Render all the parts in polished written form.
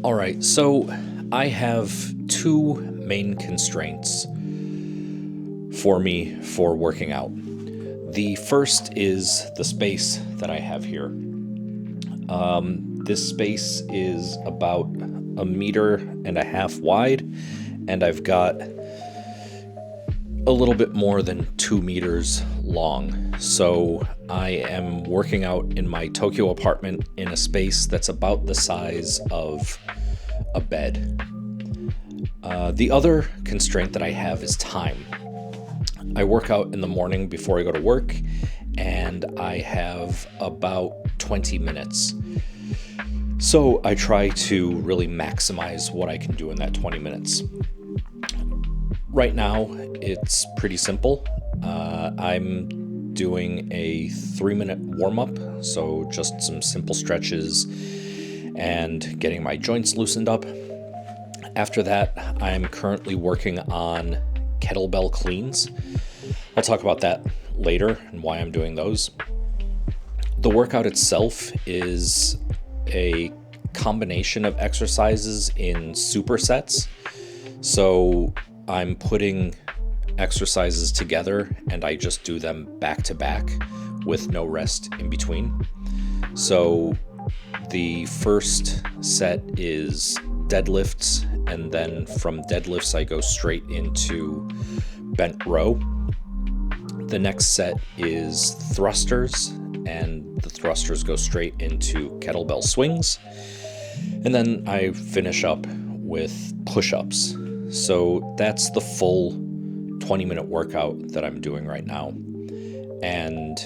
All right, so I have two main constraints for me for working out. The first is the space that I have here. This space is about 1.5 meters wide, and I've got a little bit more than 2 meters long. So I am working out in my Tokyo apartment in a space that's about the size of a bed. The other constraint that I have is time. I work out in the morning before I go to work, and I have about 20 minutes. So I try to really maximize what I can do in that 20 minutes. Right now, it's pretty simple. I'm doing a 3-minute warm-up, so just some simple stretches and getting my joints loosened up. After that, I'm currently working on kettlebell cleans. I'll talk about that later and why I'm doing those. The workout itself is a combination of exercises in supersets. So I'm putting exercises together and I just do them back to back with no rest in between. So the first set is deadlifts, and then from deadlifts I go straight into bent row. The next set is thrusters, and the thrusters go straight into kettlebell swings. And then I finish up with push-ups. So that's the full 20-minute workout that I'm doing right now. And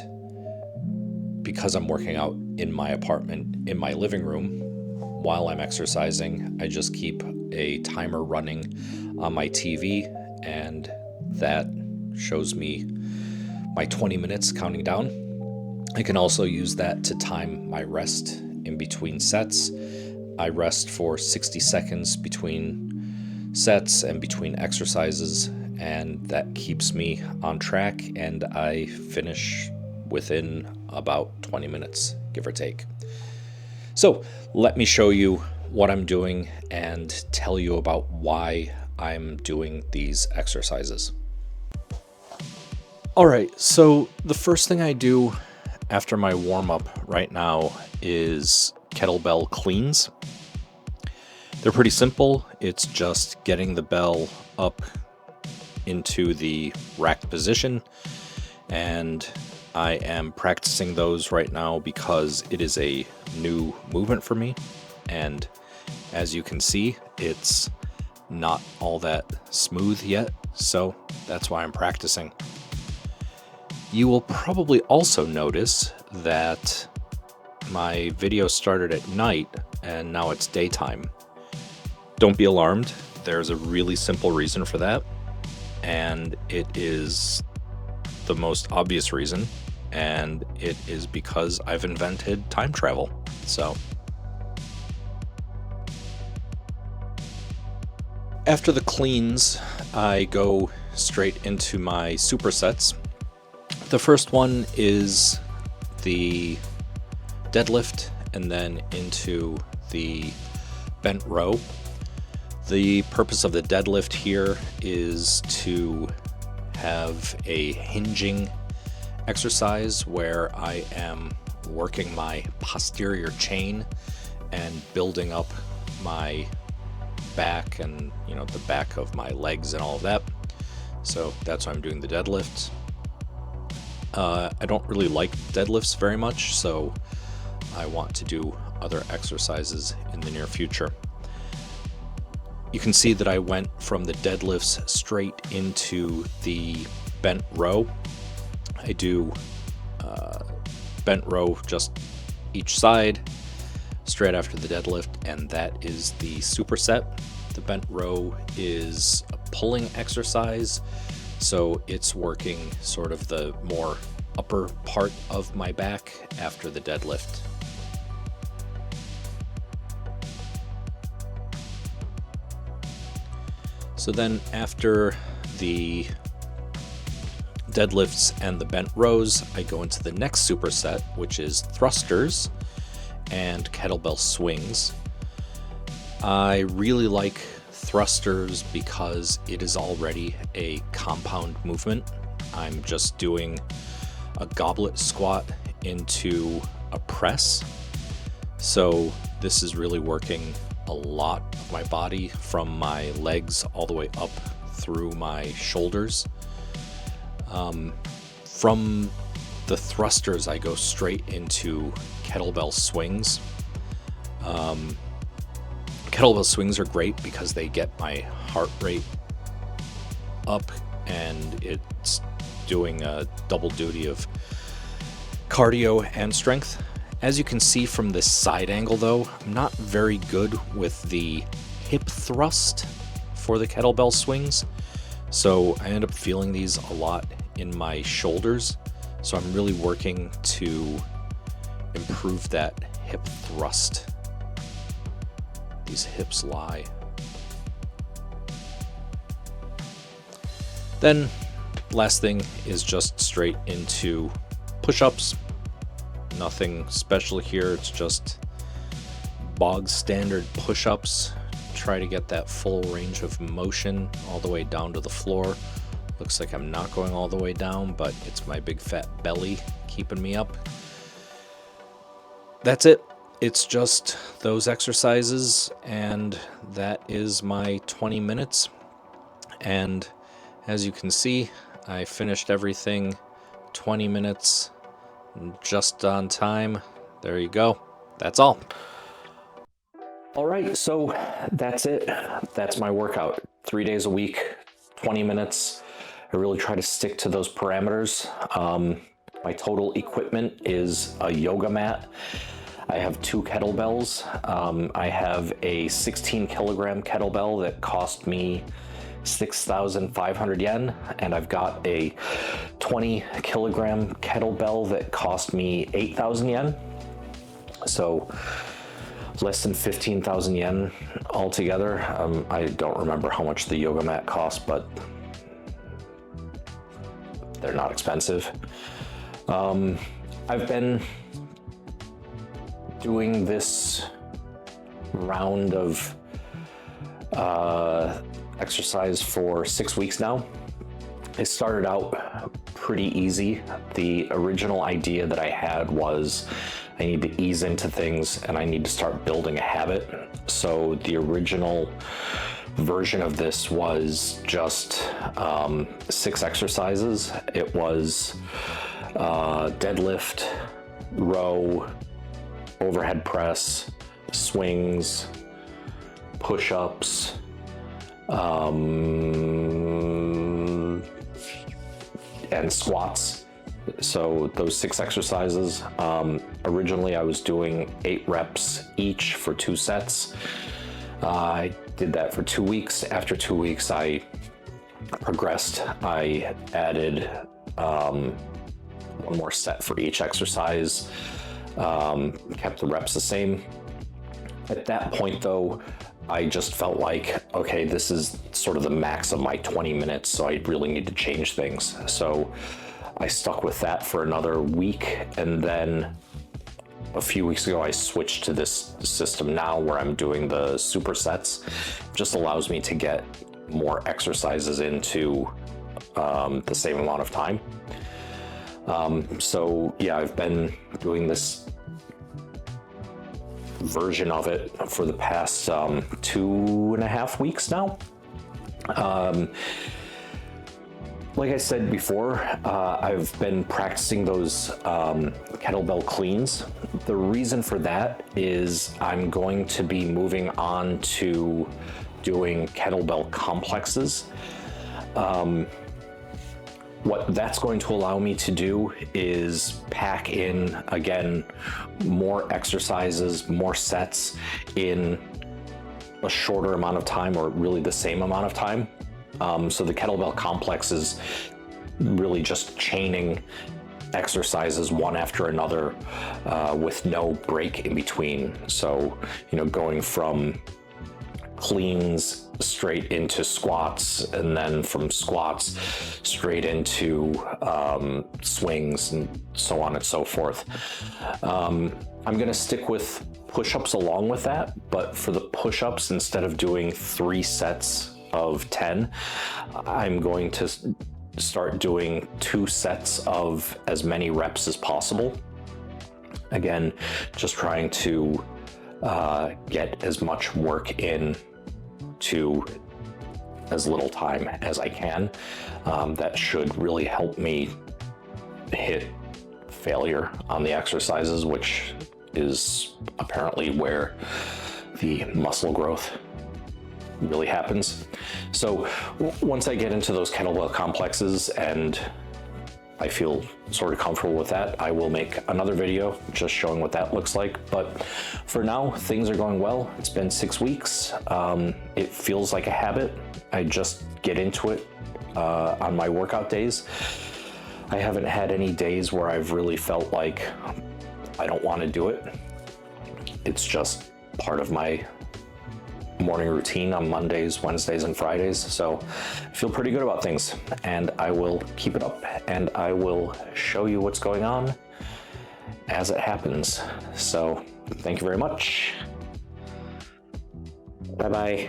because I'm working out in my apartment, in my living room, while I'm exercising, I just keep a timer running on my TV, and that shows me my 20 minutes counting down. I can also use that to time my rest in between sets. I rest for 60 seconds between sets and between exercises, and that keeps me on track, and I finish within about 20 minutes, give or take. So let me show you what I'm doing and tell you about why I'm doing these exercises. All right, so the first thing I do after my warm-up right now is kettlebell cleans. They're pretty simple. It's just getting the bell up into the racked position, and I am practicing those right now because it is a new movement for me, and as you can see, it's not all that smooth yet, so that's why I'm practicing. You will probably also notice that my video started at night and now it's daytime. Don't be alarmed, there's a really simple reason for that, and it is the most obvious reason, and it is because I've invented time travel. So after the cleans, I go straight into my supersets. The first one is the deadlift, and then into the bent row. The purpose of the deadlift here is to have a hinging exercise where I am working my posterior chain and building up my back and the back of my legs and all of that. So that's why I'm doing the deadlift. I don't really like deadlifts very much, so I want to do other exercises in the near future. You can see that I went from the deadlifts straight into the bent row. I do bent row just each side straight after the deadlift, and that is the superset. The bent row is a pulling exercise, so it's working sort of the more upper part of my back after the deadlift. So then after the deadlifts and the bent rows, I go into the next superset, which is thrusters and kettlebell swings. I really like thrusters because it is already a compound movement. I'm just doing a goblet squat into a press. So this is really working a lot of my body from my legs all the way up through my shoulders. From the thrusters, I go straight into kettlebell swings. Kettlebell swings are great because they get my heart rate up, and it's doing a double duty of cardio and strength. As you can see from this side angle though, I'm not very good with the hip thrust for the kettlebell swings. So I end up feeling these a lot in my shoulders. So I'm really working to improve that hip thrust. These hips lie. Then last thing is just straight into push-ups. Nothing special here, it's just bog standard push-ups. Try to get that full range of motion all the way down to the floor. Looks like I'm not going all the way down, but it's my big fat belly keeping me up. That's it. It's just those exercises, and that is my 20 minutes. And as you can see, I finished everything 20 minutes just on time. There you go. That's all. All right, so that's it. That's my workout. 3 days a week, 20 minutes. I really try to stick to those parameters. My total equipment is a yoga mat. I have 2 kettlebells. I have a 16 kilogram kettlebell that cost me 6,500 yen, and I've got a 20 kilogram kettlebell that cost me 8,000 yen. So less than 15,000 yen altogether. I don't remember how much the yoga mat cost, but they're not expensive. I've been doing this round of exercise for 6 weeks now. It started out pretty easy. The original idea that I had was I need to ease into things and I need to start building a habit. So the original version of this was just 6 exercises. It was deadlift, row, overhead press, swings, push-ups, and squats. So those 6 exercises, originally I was doing 8 reps each for 2 sets. I did that for 2 weeks. After 2 weeks, I progressed. I added 1 more set for each exercise, kept the reps the same. At that point though, I just felt like, okay, this is sort of the max of my 20 minutes, so I really need to change things. So I stuck with that for another week, and then a few weeks ago I switched to this system now where I'm doing the supersets. It just allows me to get more exercises into the same amount of time. So yeah, I've been doing this version of it for the past 2.5 weeks now. Like I said before, I've been practicing those kettlebell cleans. The reason for that is I'm going to be moving on to doing kettlebell complexes. What that's going to allow me to do is pack in, again, more exercises, more sets in a shorter amount of time, or really the same amount of time. So the kettlebell complex is really just chaining exercises one after another with no break in between. So, going from cleans straight into squats, and then from squats straight into swings, and so on and so forth. I'm going to stick with push-ups along with that, but for the push-ups, instead of doing 3 sets of 10, I'm going to start doing 2 sets of as many reps as possible. Again, just trying to get as much work in to as little time as I can. That should really help me hit failure on the exercises, which is apparently where the muscle growth really happens. So once I get into those kettlebell complexes and I feel sort of comfortable with that, I will make another video just showing what that looks like. But for now, things are going well. It's been 6 weeks. It feels like a habit. I just get into it on my workout days. I haven't had any days where I've really felt like I don't want to do it. It's just part of my morning routine on Mondays, Wednesdays, and Fridays. So I feel pretty good about things, and I will keep it up, and I will show you what's going on as it happens. So thank you very much. Bye-bye.